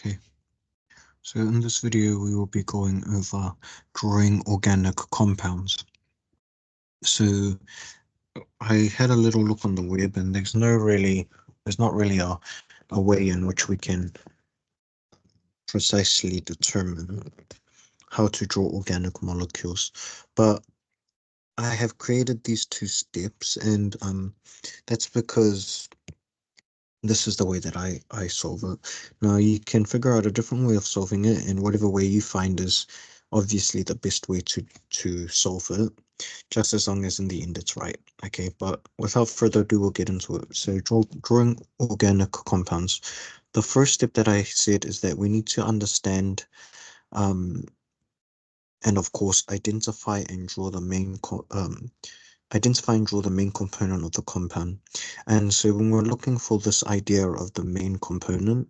Okay, so in this video we will be going over drawing organic compounds. So I had a little look on the web, and there's not really a way in which we can precisely determine how to draw organic molecules. But I have created these two steps, and that's because this is the way that I solve it. Now you can figure out a different way of solving it, and whatever way you find is obviously the best way to solve it, just as long as in the end it's right. Okay, but without further ado, we'll get into it. So drawing organic compounds. The first step that I said is that we need to understand um and of course identify and draw the main component of the compound. And so when we're looking for this idea of the main component,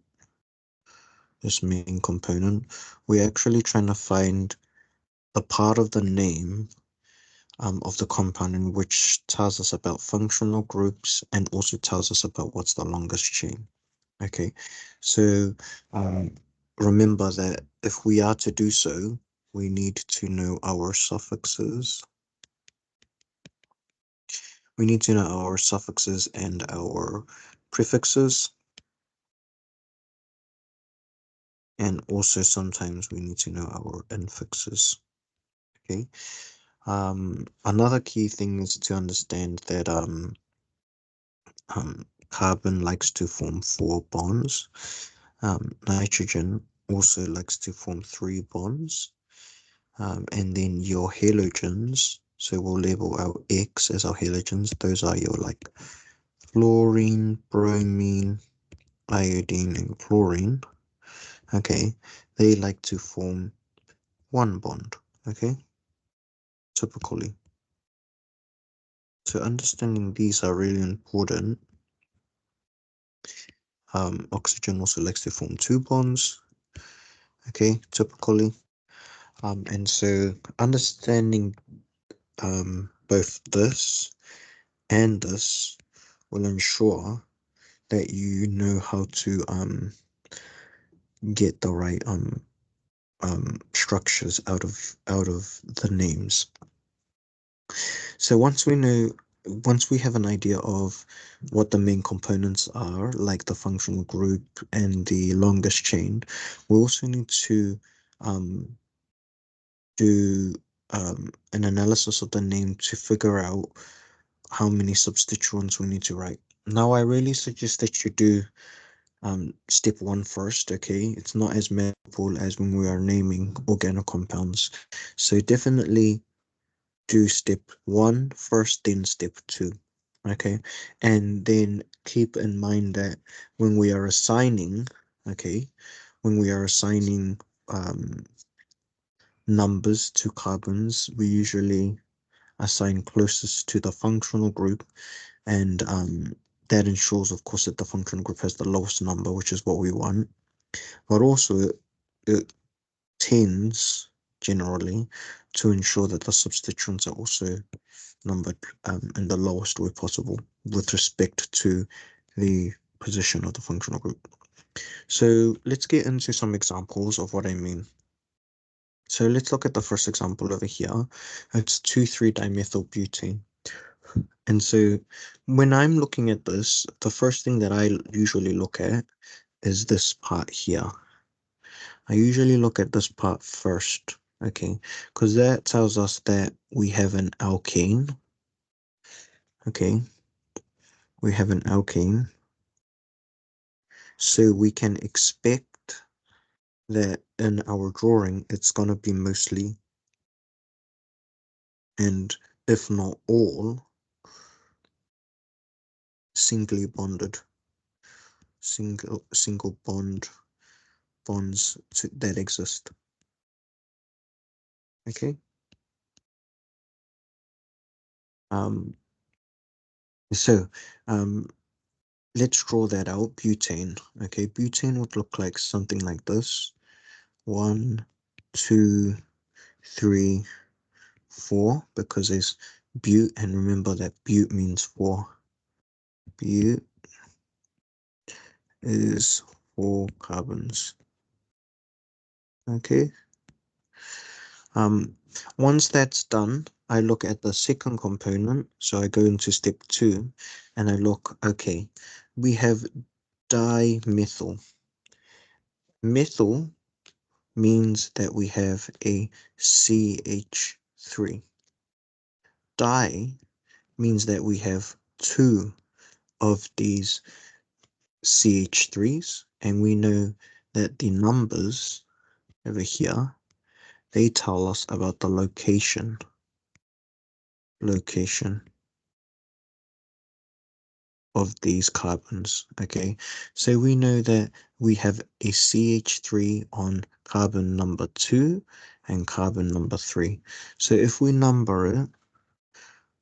we're actually trying to find the part of the name of the compound in which tells us about functional groups and also tells us about what's the longest chain. Okay, so remember that if we are to do so, we need to know our suffixes. We need to know our suffixes and our prefixes. And also sometimes we need to know our infixes. Okay. Another key thing is to understand that carbon likes to form 4 bonds. Nitrogen also likes to form 3 bonds. And then your halogens, so we'll label our X as our halogens. Those are your like fluorine, bromine, iodine, and chlorine. Okay, they like to form 1 bond. Okay, typically. So understanding these are really important. Oxygen also likes to form 2 bonds. Okay, typically. And so understanding both this and this will ensure that you know how to get the right structures out of the names. So once we have an idea of what the main components are, like the functional group and the longest chain, we also need to do an analysis of the name to figure out how many substituents we need to write. Now, I really suggest that you do step 1 first, okay? It's not as memorable as when we are naming organic compounds. So definitely do step 1 first, then step 2, okay? And then keep in mind that when we are assigning, okay, when we are assigning numbers to carbons, we usually assign closest to the functional group, and that ensures, of course, that the functional group has the lowest number, which is what we want. But also, it tends generally to ensure that the substituents are also numbered in the lowest way possible with respect to the position of the functional group. So let's get into some examples of what I mean. So let's look at the first example over here. It's 2,3-dimethylbutane. And so when I'm looking at this, the first thing that I usually look at is this part here. I usually look at this part first, okay, because that tells us that we have an alkane, okay, we have an alkane, so we can expect that in our drawing it's going to be mostly, and if not all, singly bonded, single bonds that exist, okay. So let's draw that out. Butane, okay, butane would look like something like this. 1, 2, 3, 4, because there's but, and remember that but means 4. But is 4 carbons. Okay. Once that's done, I look at the second component. So I go into step 2 and I look, okay, we have dimethyl. Methyl means that we have a CH3. Di means that we have two of these CH3s, and we know that the numbers over here, they tell us about the location of these carbons. Okay, so we know that we have a CH3 on carbon number 2 and carbon number 3. So if we number it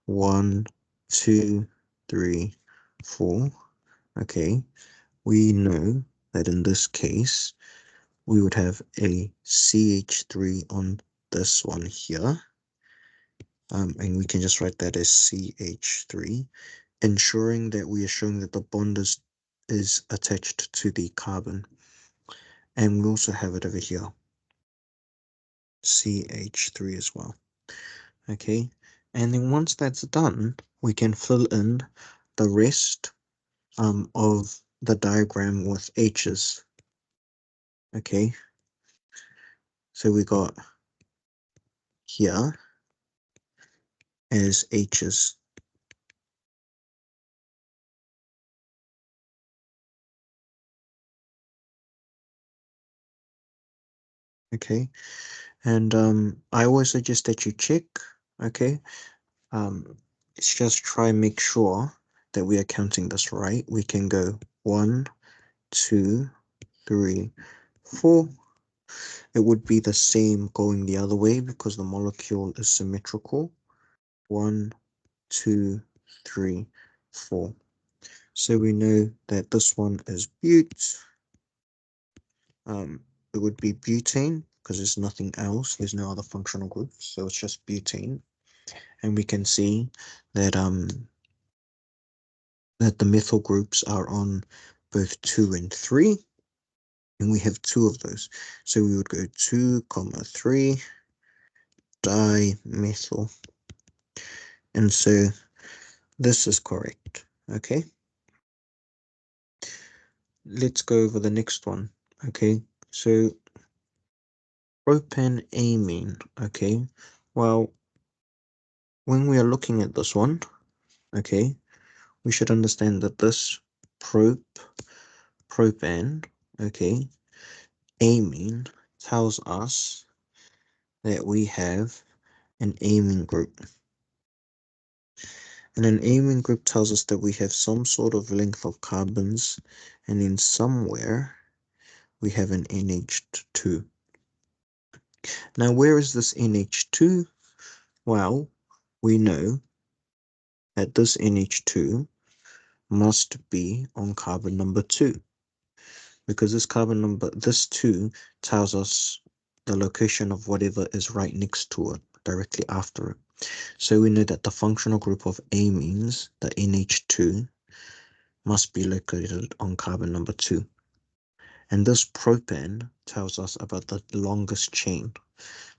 1, 2, 3, 4, okay, we know that in this case we would have a CH3 on this one here, and we can just write that as CH3, ensuring that we are showing that the bond is attached to the carbon. And we also have it over here, CH3 as well. Okay, and then once that's done, we can fill in the rest of the diagram with H's. Okay, so we got here as H's. Okay, and I always suggest that you check. Okay, let's just try and make sure that we are counting this right. We can go 1, 2, 3, 4. It would be the same going the other way because the molecule is symmetrical. 1, 2, 3, 4. So we know that this one is bute. It would be butane because there's nothing else. There's no other functional groups, so it's just butane. And we can see that that the methyl groups are on both 2 and 3, and we have 2 of those. So we would go 2, 3 dimethyl, and so this is correct. Okay, let's go over the next one. Okay, so propanamine. Okay, well, when we are looking at this one, okay, we should understand that this propan, okay, amine tells us that we have an amine group. And an amine group tells us that we have some sort of length of carbons, and in somewhere we have an NH2. Now, where is this NH2? Well, we know that this NH2 must be on carbon number 2, because this 2 tells us the location of whatever is right next to it, directly after it. So we know that the functional group of amines, the NH2, must be located on carbon number 2. And this propan tells us about the longest chain.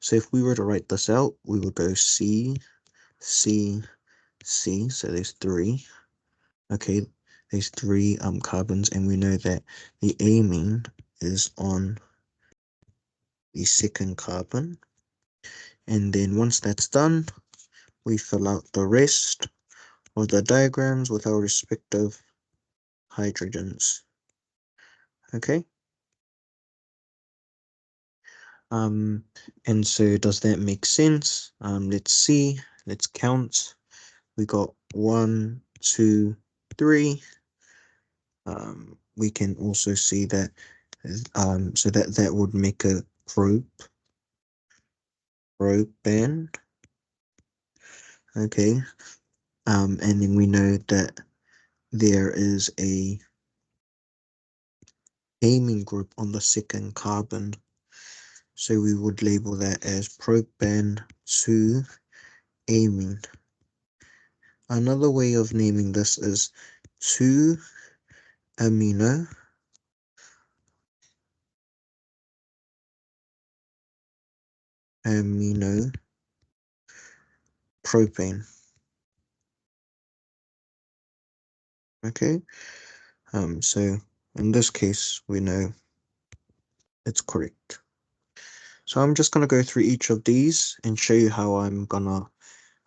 So if we were to write this out, we would go C, C, C, so there's 3. Okay, there's 3 carbons, and we know that the amine is on the second carbon. And then once that's done, we fill out the rest of the diagrams with our respective hydrogens. Okay. And so does that make sense? Let's see. Let's count. We got 1, 2, 3. We can also see that so that would make a propan. Okay. And then we know that there is a amine group on the second carbon. So we would label that as propan 2 amine. Another way of naming this is 2 amino aminopropane. Okay, so in this case, we know it's correct. So I'm just gonna go through each of these and show you how I'm gonna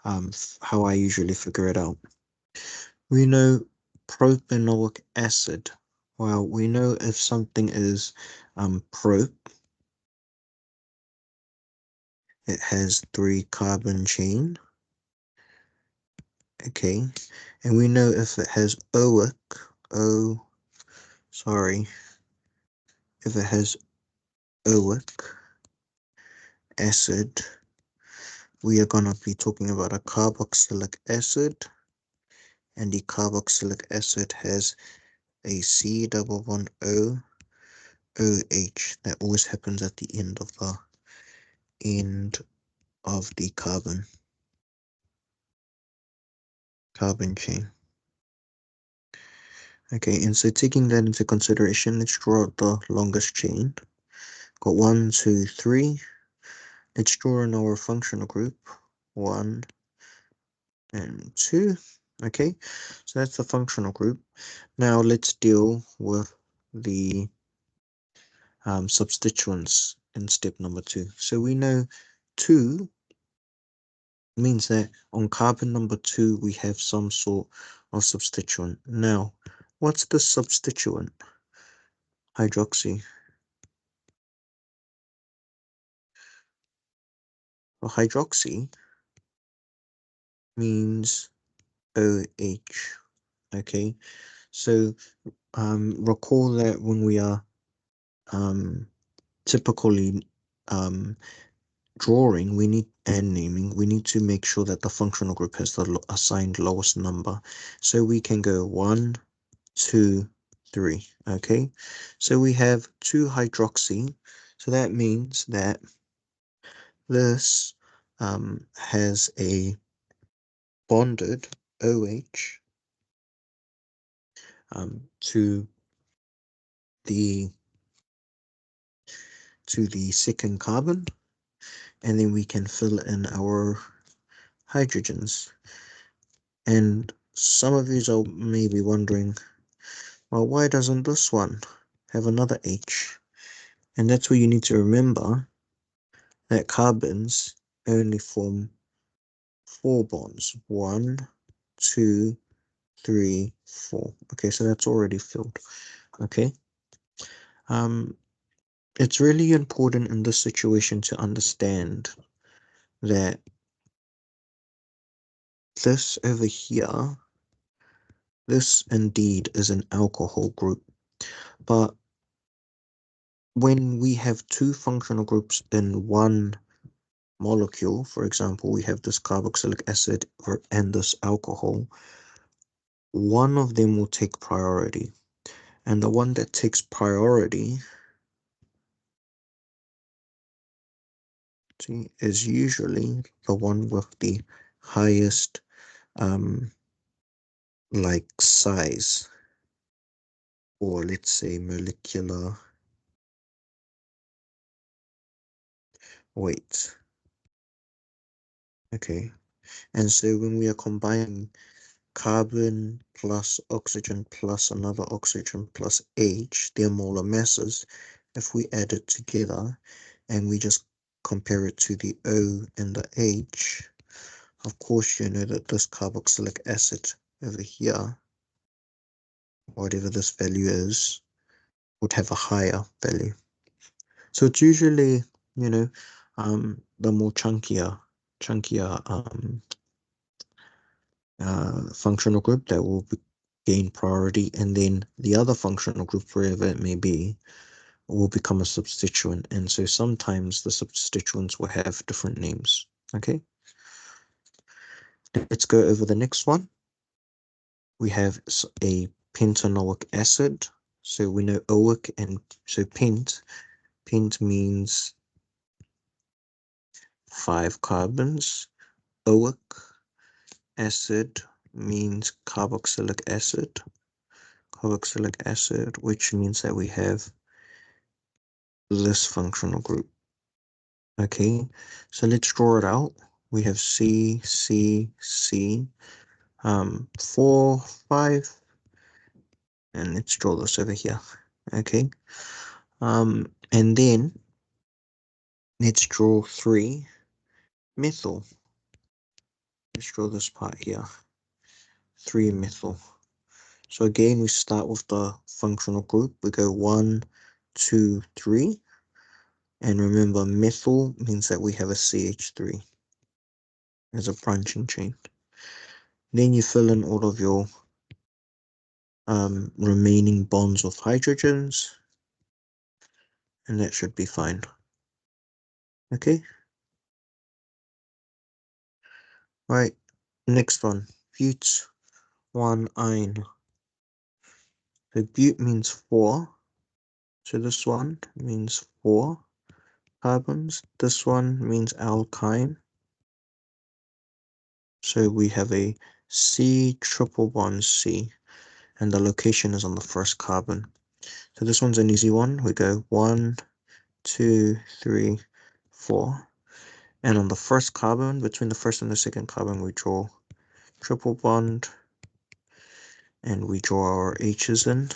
how I usually figure it out. We know propanoic acid. Well, we know if something is prop, it has 3 carbon chain. Okay, and we know if it has oic, if it has oic acid, we are gonna be talking about a carboxylic acid, and the carboxylic acid has a C double bond O OH. That always happens at the end of the carbon chain. Okay, and so taking that into consideration, let's draw out the longest chain. Got 1, 2, 3. Let's draw in our functional group 1 and 2. Okay, so that's the functional group. Now let's deal with the substituents in step number 2. So we know 2 means that on carbon number 2 we have some sort of substituent. Now, what's the substituent? Hydroxy. Well, hydroxy means OH. Okay, so recall that when we are typically drawing, we need and naming, we need to make sure that the functional group has the assigned lowest number. So we can go 1, 2, 3. Okay, so we have 2 hydroxy. So that means that this has a bonded OH to the second carbon, and then we can fill in our hydrogens. And some of you are maybe wondering, well, why doesn't this one have another H? And that's where you need to remember that carbons only form 4 bonds. 1, 2, 3, 4. Okay, so that's already filled. Okay. It's really important in this situation to understand that this over here, this indeed is an alcohol group. But when we have 2 functional groups in one molecule, for example, we have this carboxylic acid and this alcohol, one of them will take priority. And the one that takes priority is usually the one with the highest like size, or let's say molecular weight. Okay, and so when we are combining carbon plus oxygen plus another oxygen plus H, their molar masses, if we add it together and we just compare it to the O and the H, of course you know that this carboxylic acid over here, whatever this value is, would have a higher value. So it's usually, you know, the more chunkier functional group that will gain priority, and then the other functional group, wherever it may be, will become a substituent. And so sometimes the substituents will have different names. Okay, let's go over the next one. We have a pentanoic acid. So we know oic, and so pent means 5 carbons. Oic acid means carboxylic acid, which means that we have this functional group. Okay, so let's draw it out. We have C, C, C, 4, 5, and let's draw this over here. Okay, and then let's draw 3 methyl. Let's draw this part here, 3 methyl. So again, we start with the functional group. We go 1, 2, 3. And remember, methyl means that we have a CH3 as a branching chain. Then you fill in all of your remaining bonds with hydrogens, and that should be fine. Okay. Right. Next one, bute 1-ine. So bute means 4. So this one means 4 carbons. This one means alkyne. So we have a C triple bond C, and the location is on the first carbon. So this one's an easy one. We go 1, 2, 3, 4. And on the first carbon, between the first and the second carbon, we draw triple bond, and we draw our H's in.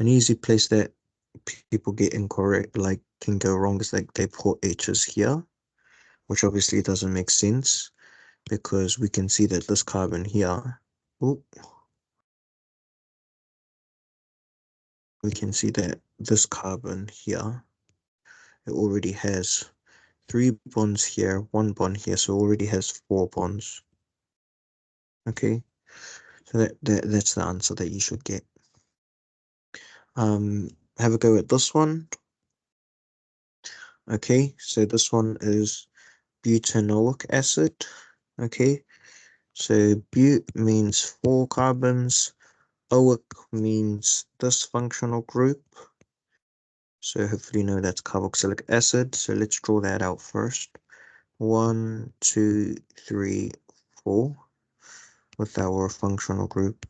An easy place that people get incorrect, like can go wrong, is like they put H's here, which obviously doesn't make sense because we can see that this carbon here, we can see that this carbon here, it already has 3 bonds here, 1 bond here, so it already has 4 bonds. Okay, so that's the answer that you should get. Have a go at this one. Okay, so this one is butanoic acid. Okay, so but means 4 carbons, oic means this functional group. So hopefully you know that's carboxylic acid. So let's draw that out first. 1, 2, 3, 4, with our functional group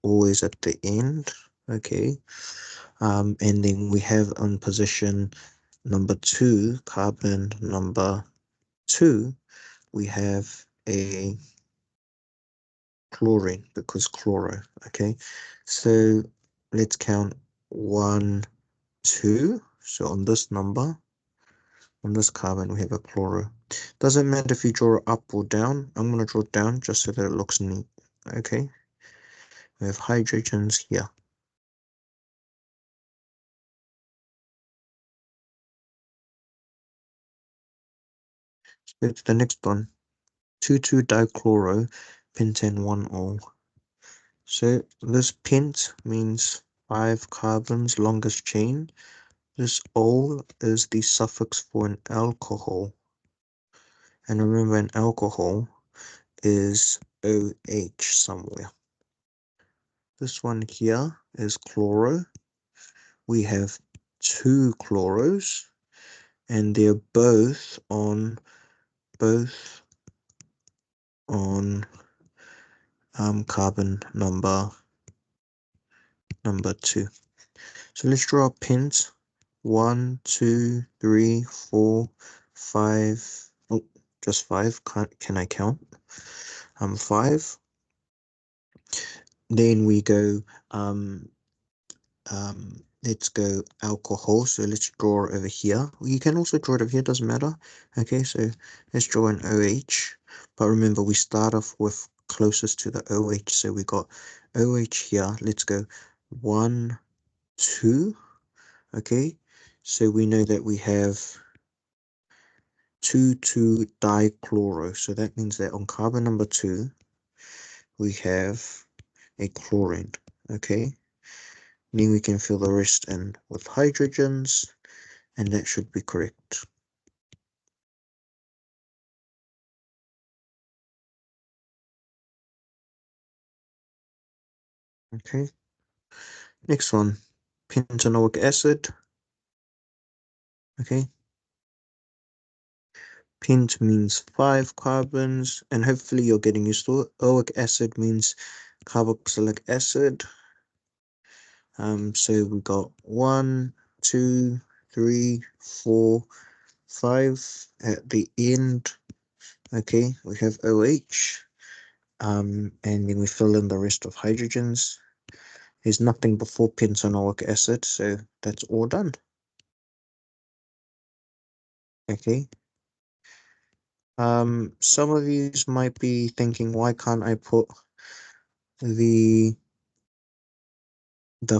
always at the end. Okay, and then we have on position number 2, carbon number 2, we have a chlorine because chloro. Okay, so let's count 1, 2. So on this number, on this carbon, we have a chloro. Doesn't matter if you draw it up or down. I'm going to draw it down just so that it looks neat. Okay, we have hydrogens here. It's the next one. 2,2-dichloro, pentane 1-ol. So this pent means 5 carbons, longest chain. This ol is the suffix for an alcohol. And remember, an alcohol is OH somewhere. This one here is chloro. We have 2 chloros, and they're both on carbon number 2. So let's draw our pins. 1, 2, 3, 4, 5. Oh, just 5. Can I count? 5. Then we go let's go alcohol. So let's draw over here. You can also draw it over here, doesn't matter. Okay, so let's draw an OH. But remember, we start off with closest to the OH. So we got OH here. Let's go 1, 2. Okay, so we know that we have 2,2-dichloro. So that means that on carbon number 2, we have a chlorine. Okay, then we can fill the rest in with hydrogens, and that should be correct. Okay, next one, pentanoic acid. Okay, pent means 5 carbons, and hopefully you're getting used to it. Oic acid means carboxylic acid. So we got 1, 2, 3, 4, 5 at the end. Okay, we have OH. And then we fill in the rest of hydrogens. There's nothing before pentanoic acid, so that's all done. Okay. Some of you might be thinking, why can't I put the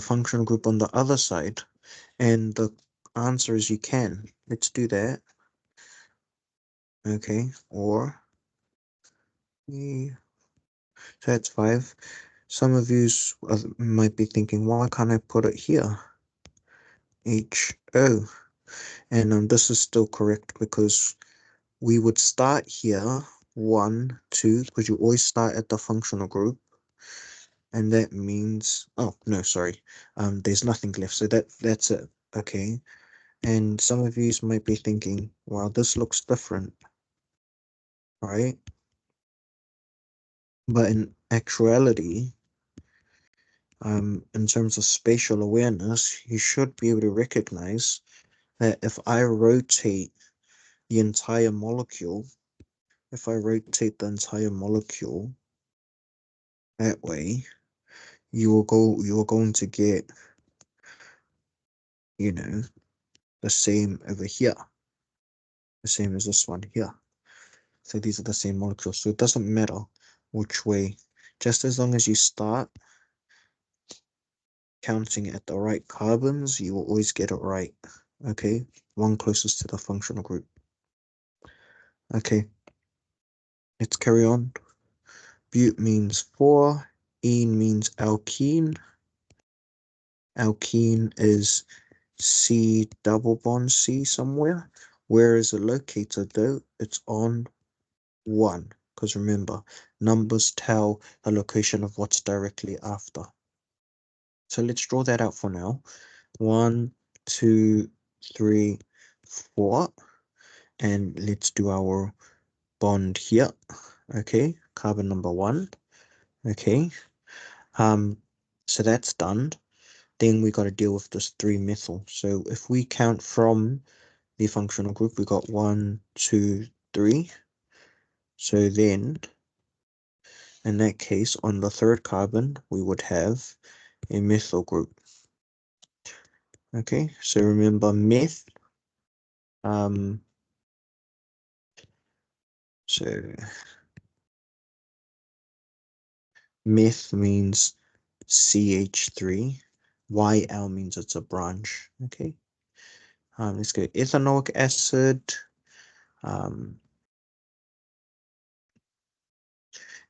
functional group on the other side? And the answer is you can. Let's do that. Okay, or so that's 5. Some of you might be thinking, why can't I put it here? HO. And this is still correct because we would start here, 1, 2, because you always start at the functional group. And that means, oh, no, sorry. There's nothing left. So that's it. Okay. And some of you might be thinking, wow, this looks different, right? But in actuality, in terms of spatial awareness, you should be able to recognize that if I rotate the entire molecule, that way, you are going to get, you know, the same over here, the same as this one here. So these are the same molecules. So it doesn't matter which way, just as long as you start counting at the right carbons, you will always get it right. Okay, one closest to the functional group. Okay, let's carry on. Bute means 4, ene means alkene. Alkene is C double bond C somewhere. Where is it located though? It's on 1, because remember, numbers tell the location of what's directly after. So let's draw that out for now. 1, 2, 3, 4. And let's do our bond here. Okay, carbon number 1. Okay. So that's done. Then we got to deal with this 3-methyl. So if we count from the functional group, we got 1, 2, 3. So then, in that case, on the third carbon, we would have a methyl group. Okay, so remember meth. So meth means CH3. YL means it's a branch. Okay. Let's go ethanoic acid.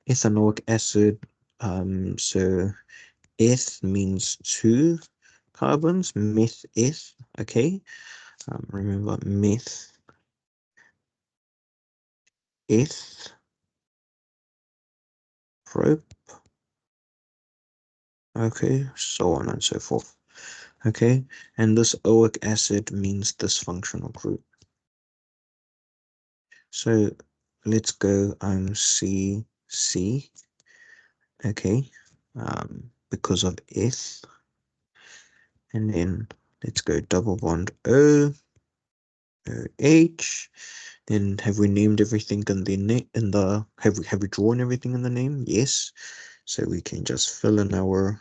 Ethanoic acid. So eth means 2 carbons. Meth eth. Okay. Remember meth eth prop. Okay, so on and so forth. Okay, and this oic acid means this functional group. So let's go C. Okay, because of eth. And then let's go double bond O, OH. Then have we named everything in the have we drawn everything in the name? Yes. So we can just fill in our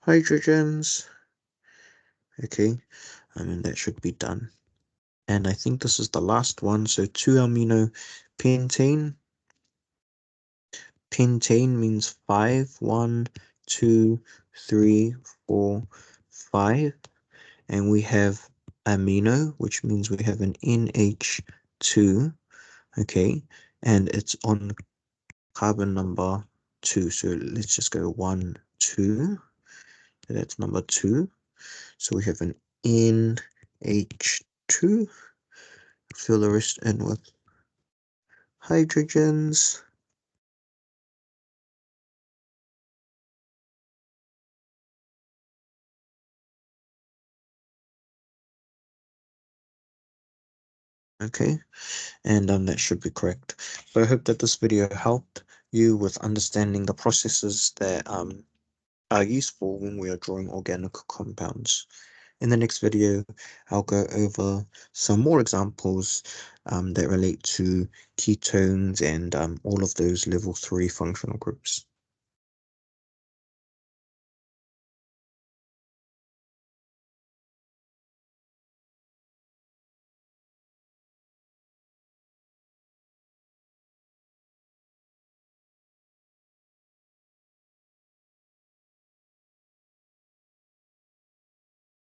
hydrogens. Okay, and that should be done. And I think this is the last one. So 2-amino pentane. Pentane means 5. 1, 2, 3, 4, 5. And we have amino, which means we have an NH2. Okay, and it's on carbon number 2. So let's just go 1, 2. So that's number 2. So we have an NH2. Fill the rest in with hydrogens. Okay, and that should be correct. So I hope that this video helped you with understanding the processes that are useful when we are drawing organic compounds. In the next video, I'll go over some more examples that relate to ketones and all of those level 3 functional groups.